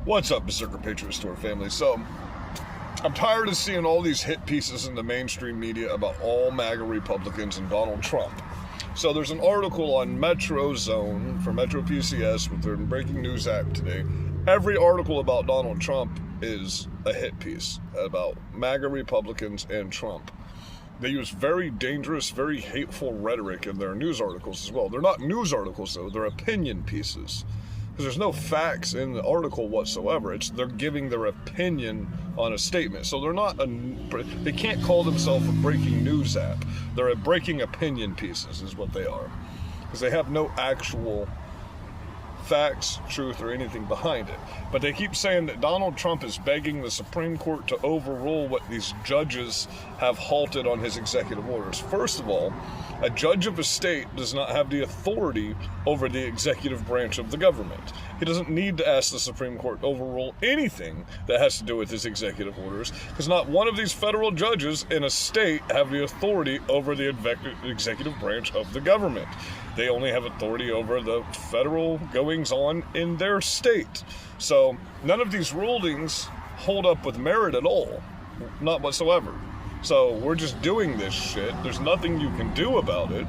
What's up, Berserker Patriot Store family? So, I'm tired of seeing all these hit pieces in the mainstream media about all MAGA Republicans and Donald Trump. So there's an article on Metro Zone for Metro PCS with their Breaking News app today. Every article about Donald Trump is a hit piece about MAGA Republicans and Trump. They use very dangerous, very hateful rhetoric in their news articles as well. They're not news articles though, they're opinion pieces. Because there's no facts in the article whatsoever. They're giving their opinion on a statement. So they can't call themselves a breaking news app. They're a breaking opinion pieces is what they are. Because they have no actual facts, truth, or anything behind it. But they keep saying that Donald Trump is begging the Supreme Court to overrule what these judges have halted on his executive orders. First of all, a judge of a state does not have the authority over the executive branch of the government. He doesn't need to ask the Supreme Court to overrule anything that has to do with his executive orders, because not one of these federal judges in a state have the authority over the executive branch of the government. They only have authority over the federal goings-on in their state. So none of these rulings hold up with merit at all, not whatsoever. So we're just doing this shit. There's nothing you can do about it.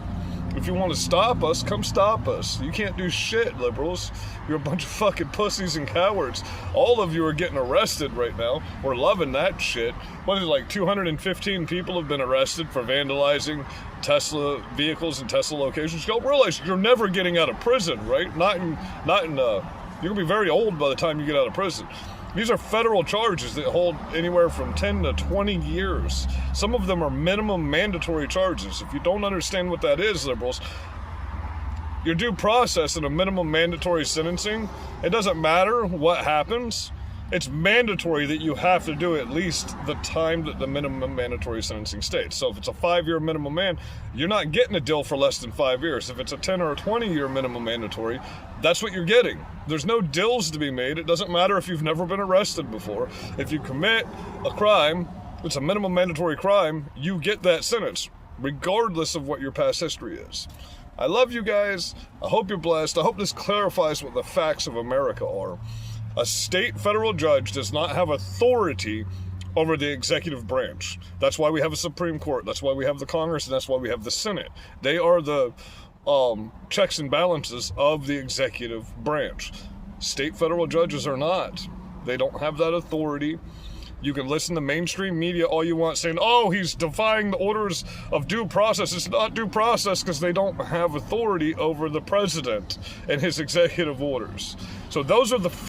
If you want to stop us, come stop us. You can't do shit, liberals. You're a bunch of fucking pussies and cowards. All of you are getting arrested right now. We're loving that shit. What is it, like 215 people have been arrested for vandalizing Tesla vehicles and Tesla locations? Y'all realize you're never getting out of prison, right? You're gonna be very old by the time you get out of prison. These are federal charges that hold anywhere from 10 to 20 years. Some of them are minimum mandatory charges. If you don't understand what that is, liberals, your due process in a minimum mandatory sentencing, it doesn't matter what happens. It's mandatory that you have to do at least the time that the minimum mandatory sentencing states. So if it's a 5-year minimum you're not getting a deal for less than 5 years. If it's a 10 or a 20-year minimum mandatory, that's what you're getting. There's no deals to be made. It doesn't matter if you've never been arrested before. If you commit a crime, it's a minimum mandatory crime, you get that sentence, regardless of what your past history is. I love you guys. I hope you're blessed. I hope this clarifies what the facts of America are. A state federal judge does not have authority over the executive branch. That's why we have a Supreme Court. That's why we have the Congress, and that's why we have the Senate. They are the checks and balances of the executive branch. State federal judges are not. They don't have that authority. You can listen to mainstream media all you want saying, oh, he's defying the orders of due process. It's not due process because they don't have authority over the president and his executive orders. So those are the